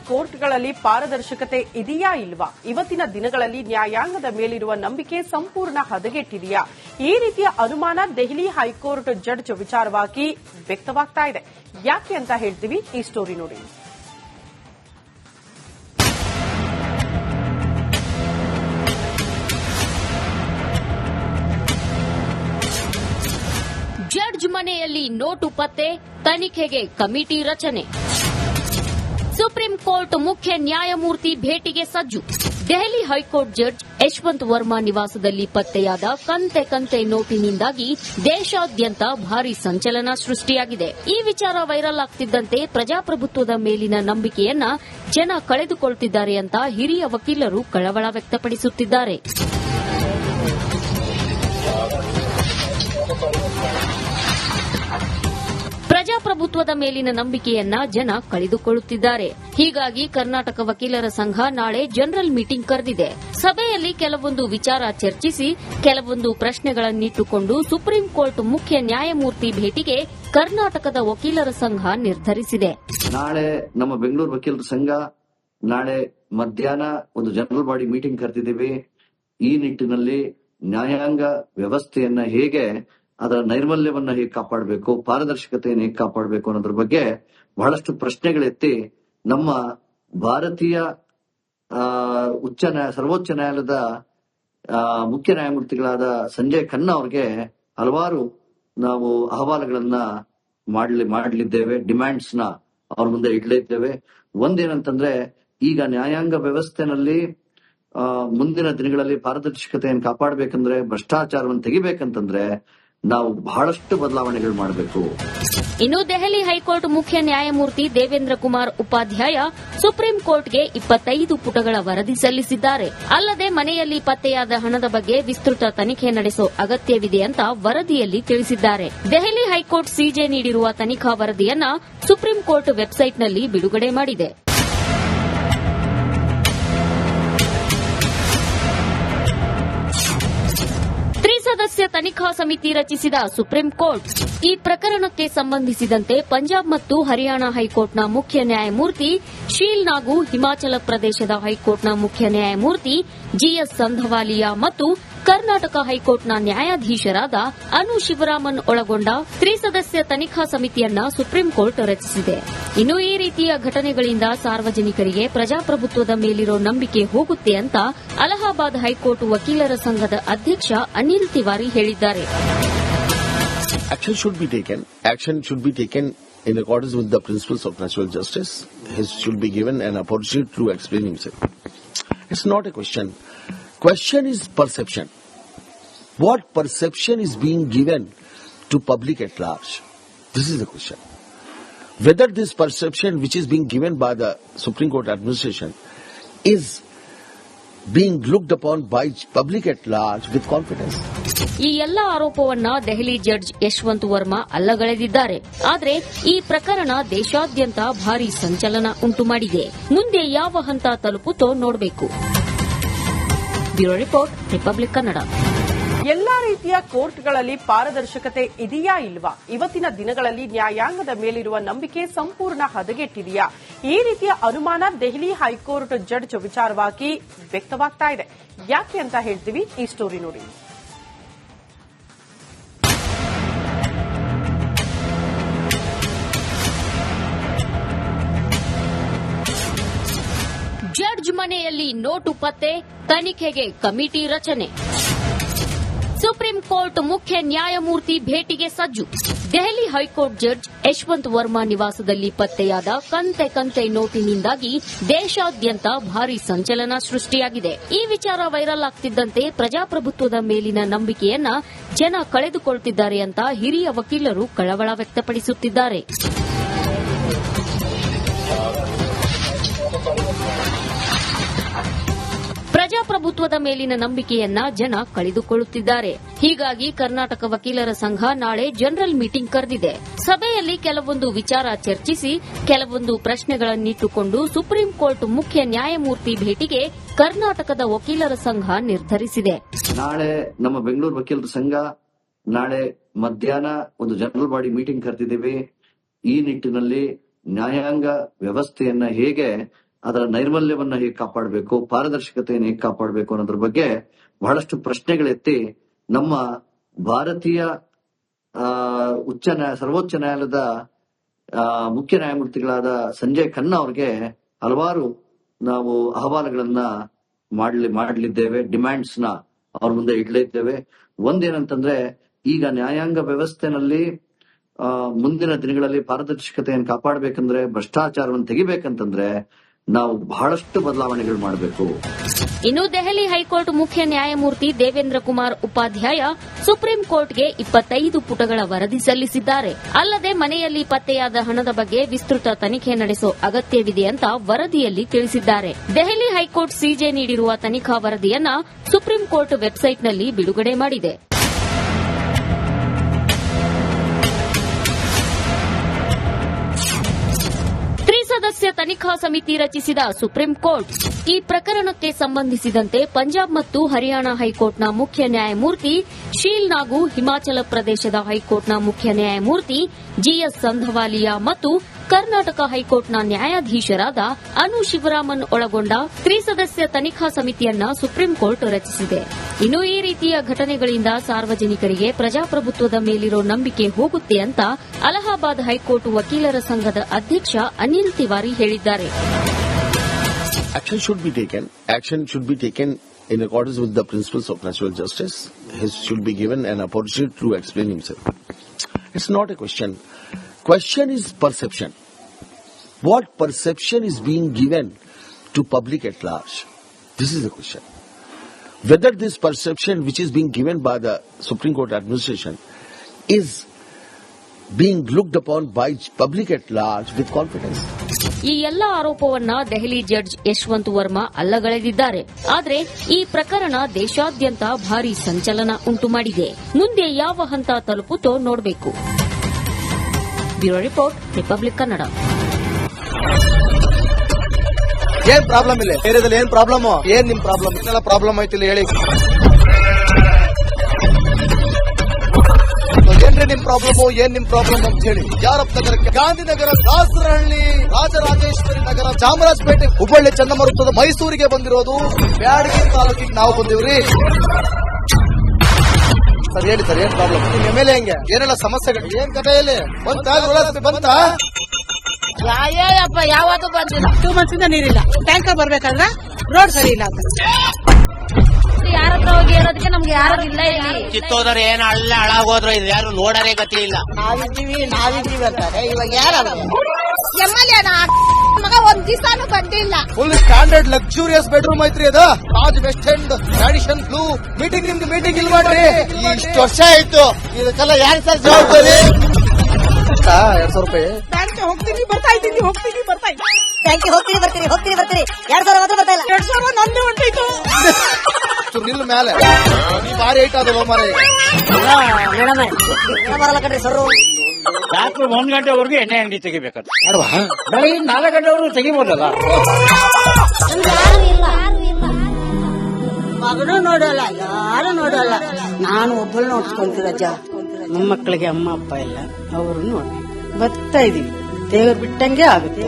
ಕೋರ್ಟ್ಗಳಲ್ಲಿ ಪಾರದರ್ಶಕತೆ ಇದೆಯಾ ಇಲ್ವಾ? ಇವತ್ತಿನ ದಿನಗಳಲ್ಲಿ ನ್ಯಾಯಾಂಗದ ಮೇಲಿರುವ ನಂಬಿಕೆ ಸಂಪೂರ್ಣ ಹದಗೆಟ್ಟಿದೆಯಾ? ಈ ರೀತಿಯ ಅನುಮಾನ ದೆಹಲಿ ಹೈಕೋರ್ಟ್ ಜಡ್ಜ್ ವಿಚಾರವಾಗಿ ವ್ಯಕ್ತವಾಗ್ತಾ ಇದೆ. ಯಾಕೆ ಅಂತ ಹೇಳ್ತೀವಿ, ಈ ಸ್ಟೋರಿ ನೋಡಿ. ಜಡ್ಜ್ ಮನೆಯಲ್ಲಿ ನೋಟು ಪತ್ತೆ, ತನಿಖೆಗೆ ಕಮಿಟಿ ರಚನೆ. ಸುಪ್ರೀಂ ಕೋರ್ಟ್ ಮುಖ್ಯ ನ್ಯಾಯಮೂರ್ತಿ ಭೇಟಿಗೆ ಸಜ್ಜು. ದೆಹಲಿ ಹೈಕೋರ್ಟ್ ಜಡ್ಜ್ ಯಶವಂತ್ ವರ್ಮಾ ನಿವಾಸದಲ್ಲಿ ಪತ್ತೆಯಾದ ಕಂತೆ ನೋಟಿನಿಂದಾಗಿ ದೇಶಾದ್ಯಂತ ಭಾರೀ ಸಂಚಲನ ಸೃಷ್ಟಿಯಾಗಿದೆ. ಈ ವಿಚಾರ ವೈರಲ್ ಆಗ್ತಿದ್ದಂತೆ ಪ್ರಜಾಪ್ರಭುತ್ವದ ಮೇಲಿನ ನಂಬಿಕೆಯನ್ನ ಜನ ಕಳೆದುಕೊಳ್ಳುತ್ತಿದ್ದಾರೆ ಅಂತ ಹಿರಿಯ ವಕೀಲರು ಕಳವಳ ವ್ಯಕ್ತಪಡಿಸುತ್ತಿದ್ದಾರೆ. ಪ್ರಜಾಪ್ರಭುತ್ವದ ಮೇಲಿನ ನಂಬಿಕೆಯನ್ನ ಜನ ಕಳೆದುಕೊಳ್ಳುತ್ತಿದ್ದಾರೆ. ಹೀಗಾಗಿ ಕರ್ನಾಟಕ ವಕೀಲರ ಸಂಘ ನಾಳೆ ಜನರಲ್ ಮೀಟಿಂಗ್ ಕರೆದಿದೆ. ಸಭೆಯಲ್ಲಿ ಕೆಲವೊಂದು ವಿಚಾರ ಚರ್ಚಿಸಿ ಕೆಲವೊಂದು ಪ್ರಶ್ನೆಗಳನ್ನಿಟ್ಟುಕೊಂಡು ಸುಪ್ರೀಂ ಕೋರ್ಟ್ ಮುಖ್ಯ ನ್ಯಾಯಮೂರ್ತಿ ಭೇಟಿಗೆ ಕರ್ನಾಟಕದ ವಕೀಲರ ಸಂಘ ನಿರ್ಧರಿಸಿದೆ. ನಾಳೆ ನಮ್ಮ ಬೆಂಗಳೂರು ವಕೀಲರ ಸಂಘ ನಾಳೆ ಮಧ್ಯಾಹ್ನ ಒಂದು ಜನರಲ್ ಬಾಡಿ ಮೀಟಿಂಗ್ ಕರೆದಿದ್ದೀವಿ. ಈ ನಿಟ್ಟಿನಲ್ಲಿ ನ್ಯಾಯಾಂಗ ವ್ಯವಸ್ಥೆಯನ್ನ ಹೇಗೆ, ಅದರ ನೈರ್ಮಲ್ಯವನ್ನ ಹೇಗೆ ಕಾಪಾಡಬೇಕು, ಪಾರದರ್ಶಕತೆಯನ್ನು ಹೇಗೆ ಕಾಪಾಡಬೇಕು ಅನ್ನೋದ್ರ ಬಗ್ಗೆ ಬಹಳಷ್ಟು ಪ್ರಶ್ನೆಗಳೆತ್ತಿ ನಮ್ಮ ಭಾರತೀಯ ಸರ್ವೋಚ್ಚ ನ್ಯಾಯಾಲಯದ ಮುಖ್ಯ ನ್ಯಾಯಮೂರ್ತಿಗಳಾದ ಸಂಜಯ್ ಖನ್ನಾ ಅವರಿಗೆ ಹಲವಾರು ನಾವು ಅಹವಾಲುಗಳನ್ನ ಮಾಡಲಿದ್ದೇವೆ, ಡಿಮ್ಯಾಂಡ್ಸ್ ನ ಅವ್ರ ಮುಂದೆ ಇಡ್ಲಿದ್ದೇವೆ. ಒಂದೇನಂತಂದ್ರೆ, ಈಗ ನ್ಯಾಯಾಂಗ ವ್ಯವಸ್ಥೆನಲ್ಲಿ ಮುಂದಿನ ದಿನಗಳಲ್ಲಿ ಪಾರದರ್ಶಕತೆಯನ್ನು ಕಾಪಾಡಬೇಕಂದ್ರೆ, ಭ್ರಷ್ಟಾಚಾರವನ್ನು ತೆಗಿಬೇಕಂತಂದ್ರೆ ನಾವು ಬಹಳಷ್ಟು ಬದಲಾವಣೆಗಳು ಮಾಡಬೇಕು. ಇನ್ನು ದೆಹಲಿ ಹೈಕೋರ್ಟ್ ಮುಖ್ಯ ನ್ಯಾಯಮೂರ್ತಿ ದೇವೇಂದ್ರ ಕುಮಾರ್ ಉಪಾಧ್ಯಾಯ ಸುಪ್ರೀಂ ಕೋರ್ಟ್ಗೆ 25 ಪುಟಗಳ ವರದಿ ಸಲ್ಲಿಸಿದ್ದಾರೆ. ಅಲ್ಲದೆ ಮನೆಯಲ್ಲಿ ಪತ್ತೆಯಾದ ಹಣದ ಬಗ್ಗೆ ವಿಸ್ತೃತ ತನಿಖೆ ನಡೆಸೋ ಅಗತ್ಯವಿದೆ ಅಂತ ವರದಿಯಲ್ಲಿ ತಿಳಿಸಿದ್ದಾರೆ. ದೆಹಲಿ ಹೈಕೋರ್ಟ್ ಸಿಜೆ ನೀಡಿರುವ ತನಿಖಾ ವರದಿಯನ್ನ ಸುಪ್ರೀಂ ಕೋರ್ಟ್ ವೆಬ್ಸೈಟ್ನಲ್ಲಿ ಬಿಡುಗಡೆ ಮಾಡಿದೆ. ಸದಸ್ಯ ತನಿಖಾ ಸಮಿತಿ ರಚಿಸಿದ ಸುಪ್ರೀಂ ಕೋರ್ಟ್ ಈ ಪ್ರಕರಣಕ್ಕೆ ಸಂಬಂಧಿಸಿದಂತೆ ಪಂಜಾಬ್ ಮತ್ತು ಹರಿಯಾಣ ಹೈಕೋರ್ಟ್ನ ಮುಖ್ಯ ನ್ಯಾಯಮೂರ್ತಿ ಶೀಲ್ ನಾಗು, ಹಿಮಾಚಲ ಪ್ರದೇಶದ ಹೈಕೋರ್ಟ್ನ ಮುಖ್ಯ ನ್ಯಾಯಮೂರ್ತಿ ಜಿಎಸ್ ಸಂಧವಾಲಿಯಾ ಮತ್ತು ಕರ್ನಾಟಕ ಹೈಕೋರ್ಟ್ನ ನ್ಯಾಯಾಧೀಶರಾದ ಅನು ಶಿವರಾಮನ್ ಒಳಗೊಂಡ ತ್ರಿಸದಸ್ಯ ತನಿಖಾ ಸಮಿತಿಯನ್ನ ಸುಪ್ರೀಂ ಕೋರ್ಟ್ ರಚಿಸಿದೆ. ಇನ್ನು ಈ ರೀತಿಯ ಘಟನೆಗಳಿಂದ ಸಾರ್ವಜನಿಕರಿಗೆ ಪ್ರಜಾಪ್ರಭುತ್ವದ ಮೇಲಿರೋ ನಂಬಿಕೆ ಹೋಗುತ್ತೆ ಅಂತ ಅಲಹಾಬಾದ್ ಹೈಕೋರ್ಟ್ ವಕೀಲರ ಸಂಘದ ಅಧ್ಯಕ್ಷ ಅನಿಲ್ ತಿವಾರಿ ಹೇಳಿದ್ದಾರೆ. Action should be taken in accordance with the principles of natural justice. He should be given an opportunity to explain himself. It's not a question. Question is perception. What perception is being given to public at large? This is the question. Whether this perception which is being given by the Supreme Court administration is being looked upon by public at large with confidence. ಈ ಎಲ್ಲ ಆರೋಪವನ್ನ Delhi judge Yashwant Verma ಅಲ್ಲಗಳೆದಿದ್ದಾರೆ. ಆದರೆ ಈ ಪ್ರಕರಣ ದೇಶಾದ್ಯಂತ ಭಾರೀ ಸಂಚಲನ ಉಂಟು ಮಾಡಿದೆ. ಮುಂದೆ ಯಾವ ಹಂತ ತಲುಪುತ್ತೋ ನೋಡಬೇಕು. Bureau report, republic Kannada. ಎಲ್ಲಾ ರೀತಿಯ ಕೋರ್ಟ್ಗಳಲ್ಲಿ ಪಾರದರ್ಶಕತೆ ಇದೆಯಾ ಇಲ್ವಾ? ಇವತ್ತಿನ ದಿನಗಳಲ್ಲಿ ನ್ಯಾಯಾಂಗದ ಮೇಲಿರುವ ನಂಬಿಕೆ ಸಂಪೂರ್ಣ ಹದಗೆಟ್ಟಿದೆಯಾ? ಈ ರೀತಿಯ ಅನುಮಾನ ದೆಹಲಿ ಹೈಕೋರ್ಟ್ ಜಡ್ಜ್ ವಿಚಾರವಾಗಿ ವ್ಯಕ್ತವಾಗ್ತಾ ಇದೆ. ಯಾಕೆ ಅಂತ ಹೇಳ್ತೀವಿ, ಈ ಸ್ಟೋರಿ ನೋಡಿ. ಜಡ್ಜ್ ಮನೆಯಲ್ಲಿ ನೋಟು ಪತ್ತೆ, ತನಿಖೆಗೆ ಕಮಿಟಿ ರಚನೆ. ಸುಪ್ರೀಂ ಕೋರ್ಟ್ ಮುಖ್ಯ ನ್ಯಾಯಮೂರ್ತಿ ಭೇಟಿಗೆ ಸಜ್ಜು. ದೆಹಲಿ ಹೈಕೋರ್ಟ್ ಜಡ್ಜ್ ಯಶವಂತ್ ವರ್ಮಾ ನಿವಾಸದಲ್ಲಿ ಪತ್ತೆಯಾದ ಕಂತೆ ನೋಟಿನಿಂದಾಗಿ ದೇಶಾದ್ಯಂತ ಭಾರೀ ಸಂಚಲನ ಸೃಷ್ಟಿಯಾಗಿದೆ. ಈ ವಿಚಾರ ವೈರಲ್ ಆಗ್ತಿದ್ದಂತೆ ಪ್ರಜಾಪ್ರಭುತ್ವದ ಮೇಲಿನ ನಂಬಿಕೆಯನ್ನ ಜನ ಕಳೆದುಕೊಳ್ಳುತ್ತಿದ್ದಾರೆ ಅಂತ ಹಿರಿಯ ವಕೀಲರು ಕಳವಳ ವ್ಯಕ್ತಪಡಿಸುತ್ತಿದ್ದಾರೆ. ಪ್ರಜಾಪ್ರಭುತ್ವದ ಮೇಲಿನ ನಂಬಿಕೆಯನ್ನ ಜನ ಕಳೆದುಕೊಳ್ಳುತ್ತಿದ್ದಾರೆ. ಹೀಗಾಗಿ ಕರ್ನಾಟಕ ವಕೀಲರ ಸಂಘ ನಾಳೆ ಜನರಲ್ ಮೀಟಿಂಗ್ ಕರೆದಿದೆ. ಸಭೆಯಲ್ಲಿ ಕೆಲವೊಂದು ವಿಚಾರ ಚರ್ಚಿಸಿ ಕೆಲವೊಂದು ಪ್ರಶ್ನೆಗಳನ್ನಿಟ್ಟುಕೊಂಡು ಸುಪ್ರೀಂ ಕೋರ್ಟ್ ಮುಖ್ಯ ನ್ಯಾಯಮೂರ್ತಿ ಭೇಟಿಗೆ ಕರ್ನಾಟಕದ ವಕೀಲರ ಸಂಘ ನಿರ್ಧರಿಸಿದೆ. ನಾಳೆ ನಮ್ಮ ಬೆಂಗಳೂರು ವಕೀಲರ ಸಂಘ ನಾಳೆ ಮಧ್ಯಾಹ್ನ ಒಂದು ಜನರಲ್ ಬಾಡಿ ಮೀಟಿಂಗ್ ಕರೆದಿದ್ದೀವಿ. ಈ ನಿಟ್ಟಿನಲ್ಲಿ ನ್ಯಾಯಾಂಗ ವ್ಯವಸ್ಥೆಯನ್ನ ಹೇಗೆ, ಅದರ ನೈರ್ಮಲ್ಯವನ್ನ ಹೇಗೆ ಕಾಪಾಡಬೇಕು, ಪಾರದರ್ಶಕತೆಯನ್ನು ಹೇಗೆ ಕಾಪಾಡಬೇಕು ಅನ್ನೋದ್ರ ಬಗ್ಗೆ ಬಹಳಷ್ಟು ಪ್ರಶ್ನೆಗಳೆತ್ತಿ ನಮ್ಮ ಭಾರತೀಯ ಸರ್ವೋಚ್ಚ ನ್ಯಾಯಾಲಯದ ಮುಖ್ಯ ನ್ಯಾಯಮೂರ್ತಿಗಳಾದ ಸಂಜಯ್ ಖನ್ನಾ ಅವ್ರಿಗೆ ಹಲವಾರು ನಾವು ಅಹವಾಲುಗಳನ್ನ ಮಾಡಲಿದ್ದೇವೆ, ಡಿಮ್ಯಾಂಡ್ಸ್ ನ ಅವ್ರ ಮುಂದೆ ಇಡ್ಲಿದ್ದೇವೆ. ಒಂದೇನಂತಂದ್ರೆ, ಈಗ ನ್ಯಾಯಾಂಗ ವ್ಯವಸ್ಥೆನಲ್ಲಿ ಮುಂದಿನ ದಿನಗಳಲ್ಲಿ ಪಾರದರ್ಶಕತೆಯನ್ನು ಕಾಪಾಡಬೇಕಂದ್ರೆ, ಭ್ರಷ್ಟಾಚಾರವನ್ನು ತೆಗಿಬೇಕಂತಂದ್ರೆ ನಾವು ಬಹಳಷ್ಟು ಬದಲಾವಣೆಗಳು ಮಾಡಬೇಕು. ಇನ್ನು ದೆಹಲಿ ಹೈಕೋರ್ಟ್ ಮುಖ್ಯ ನ್ಯಾಯಮೂರ್ತಿ ದೇವೇಂದ್ರ ಕುಮಾರ್ ಉಪಾಧ್ಯಾಯ ಸುಪ್ರೀಂ ಕೋರ್ಟ್ಗೆ 25 ಪುಟಗಳ ವರದಿ ಸಲ್ಲಿಸಿದ್ದಾರೆ. ಅಲ್ಲದೆ ಮನೆಯಲ್ಲಿ ಪತ್ತೆಯಾದ ಹಣದ ಬಗ್ಗೆ ವಿಸ್ತೃತ ತನಿಖೆ ನಡೆಸೋ ಅಗತ್ಯವಿದೆ ಅಂತ ವರದಿಯಲ್ಲಿ ತಿಳಿಸಿದ್ದಾರೆ. ದೆಹಲಿ ಹೈಕೋರ್ಟ್ ಸಿಜೆ ನೀಡಿರುವ ತನಿಖಾ ವರದಿಯನ್ನ ಸುಪ್ರೀಂ ಕೋರ್ಟ್ ವೆಬ್ಸೈಟ್ನಲ್ಲಿ ಬಿಡುಗಡೆ ಮಾಡಿದೆ. ಸದಸ್ಯ ತನಿಖಾ ಸಮಿತಿ ರಚಿಸಿದ ಸುಪ್ರೀಂ ಕೋರ್ಟ್ ಈ ಪ್ರಕರಣಕ್ಕೆ ಸಂಬಂಧಿಸಿದಂತೆ ಪಂಜಾಬ್ ಮತ್ತು ಹರಿಯಾಣ ಹೈಕೋರ್ಟ್ನ ಮುಖ್ಯ ನ್ಯಾಯಮೂರ್ತಿ ಶೀಲ್ ನಾಗು, ಹಿಮಾಚಲ ಪ್ರದೇಶದ ಹೈಕೋರ್ಟ್ನ ಮುಖ್ಯ ನ್ಯಾಯಮೂರ್ತಿ ಜಿಎಸ್ ಸಂಧವಾಲಿಯಾ ಮತ್ತು ಕರ್ನಾಟಕ ಹೈಕೋರ್ಟ್ನ ನ್ಯಾಯಾಧೀಶರಾದ ಅನು ಶಿವರಾಮನ್ ಒಳಗೊಂಡ ತ್ರಿಸದಸ್ಯ ತನಿಖಾ ಸಮಿತಿಯನ್ನ ಸುಪ್ರೀಂ ಕೋರ್ಟ್ ರಚಿಸಿದೆ. ಇನ್ನು ಈ ರೀತಿಯ ಘಟನೆಗಳಿಂದ ಸಾರ್ವಜನಿಕರಿಗೆ ಪ್ರಜಾಪ್ರಭುತ್ವದ ಮೇಲಿರೋ ನಂಬಿಕೆ ಹೋಗುತ್ತೆ ಅಂತ ಅಲಹಾಬಾದ್ ಹೈಕೋರ್ಟ್ ವಕೀಲರ ಸಂಘದ ಅಧ್ಯಕ್ಷ ಅನಿಲ್ ತಿವಾರಿ ಹೇಳಿದ್ದಾರೆ. Action should be taken. Action should be taken in accordance with the principles of natural justice. He should be given an opportunity to explain himself. It's not a question. Question is perception. What perception is being given to public at large? This is the question. Whether this perception which is being given by the Supreme Court administration is being looked upon by public at large with confidence. ಈ ಎಲ್ಲ ಆರೋಪವನ್ನ Delhi judge Yashwant Verma ಅಲ್ಲಗಳೆದಿದ್ದಾರೆ. ಆದರೆ ಈ ಪ್ರಕರಣ ದೇಶಾದ್ಯಂತ ಭಾರೀ ಸಂಚಲನ ಉಂಟು ಮಾಡಿದೆ. ಮುಂದೆ ಯಾವ ಹಂತ ತಲುಪುತ್ತೋ ನೋಡಬೇಕು. Bureau report, republic Kannada. ಏನ್ ಪ್ರಾಬ್ಲಮ್ ಇಲ್ಲ ಏರಿಯಾದಲ್ಲಿ? ಏನ್ ಪ್ರಾಬ್ಲಮ್? ಏನ್ ನಿಮ್ ಪ್ರಾಬ್ಲಮ್? ಇದೆಲ್ಲ ಪ್ರಾಬ್ಲಮ್ ಆಯ್ತಿಲ್ಲ ಹೇಳಿ. ಏನ್ರಿ ನಿಮ್ ಪ್ರಾಬ್ಲಮ್? ಏನ್ ನಿಮ್ ಪ್ರಾಬ್ಲಮ್ ಅಂತ ಹೇಳಿ. ಯಾರಪ್ಪ ನಗರಕ್ಕೆ? ಗಾಂಧಿನಗರ, ದಾಸರಹಳ್ಳಿ, ರಾಜರಾಜೇಶ್ವರಿ ನಗರ, ಚಾಮರಾಜಪೇಟೆ, ಹುಬ್ಬಳ್ಳಿ, ಚನ್ನಮರುತ್ತದ, ಮೈಸೂರಿಗೆ ಬಂದಿರೋದು. ಬ್ಯಾಡಗಿ ತಾಲೂಕಿಗೆ ನಾವು ಬಂದಿವ್ರಿ. ಸರ್ ಹೇಳಿ ಸರ್, ಏನ್ ಪ್ರಾಬ್ಲಮ್? ನಿಮ್ ಎಮ್ಎಲ್ಎ ಹೆಂಗೆ? ಏನೆಲ್ಲ ಸಮಸ್ಯೆಗಳು? ಏನ್ ಕಥೆಯಲ್ಲಿ ಬಂತ? ಯಾಯಪ್ಪ ಯಾವತ್ತೂ ಬಂದಿಲ್ಲ. 2 months ಇಂದ ನೀರಿಲ್ಲ. ಟ್ಯಾಂಕರ್ ಬರ್ಬೇಕಾದ್ರೆ ರೋಡ್ ಸರಿ ಇಲ್ಲ ಅಂತ ಯಾರ ಹತ್ರ ಹೋಗಿ ಹೇಳೋದಕ್ಕೆ ನಮ್ಗೆ ಯಾರು ಇಲ್ಲ. ಕಿತ್ತೋದ್ರೆ ಏನ್ ಅಲ್ಲ ಹಾಳಾಗೋದ್ರು ಇದು ಯಾರು ನೋಡರೇ ಗತಿ ಇಲ್ಲ. ನಾವಿದ್ದೀವಿ ಅಂತಾರೆ. ಇವಾಗ ಯಾರು ಎಮ್ಎಲ್ಎ ಮಗ ಒಂದ್ ದಿವಸಾನು ಬಂದಿಲ್ಲ. ಫುಲ್ ಸ್ಟ್ಯಾಂಡರ್ಡ್ ಲಕ್ಸುರಿಯಸ್ ಬೆಡ್ರೂಮ್ ಐತ್ರಿ ಅದು. Taj West End tradition blue. Meeting ನಿಮ್ದು ಮೀಟಿಂಗ್ ಇಲ್ಲಿ ಮಾಡ್ರಿ. ಇಷ್ಟು ವರ್ಷ ಆಯ್ತು, ಇದಕ್ಕೆಲ್ಲ ಯಾರು ಸರ್ ಜವಾಬ್ದಾರಿ? 2,000 ರೂಪಾಯಿ ಬ್ಯಾಂಕ್ ಹೋಗ್ತೀನಿ ಬರ್ತಾ ಇದ್ದೀನಿ. ಬ್ಯಾಂಕಿಗೆ ಹೋಗ್ತೀನಿ ಬರ್ತೀರಿ 2,000 ಮಾತ್ರ ಬರ್ತಾ ಇಲ್ಲ. 2,000 ನಂದು ಹೊಂಟೈತು. ನಿಲ್ ಮೇಲೆ ಭಾರಿ ಐಟ್ ಅದು ಮಾರಿ. ಬರಲ್ಲ ಕಣ್ರಿ ಸರ್. ರಾತ್ರಿ 1 ಗಂಟೆವರೆಗೂ ಎಣ್ಣೆ ಅಂಗಡಿ ತೆಗಿಬೇಕಾದ್ರೆ ಬೆಳಿಗ್ಗೆ 4 ಗಂಟೆವರೆಗೂ ತೆಗಿಬೋದಲ್ಲ. ಮಗನೂ ನೋಡಲ್ಲ, ಯಾರು ನೋಡಲ್ಲ. ನಾನು ಒಬ್ಬಳು ನೋಡ್ಸ್ಕೊಂತೀರಜ್ಜ. ಮೊಮ್ಮಕ್ಕಳಿಗೆ ಅಮ್ಮ ಅಪ್ಪ ಇಲ್ಲ, ಅವರು ನೋಡಿ ಬರ್ತಾ ಇದೀವಿ. ದೇವರು ಬಿಟ್ಟಂಗೆ ಆಗುತ್ತೆ.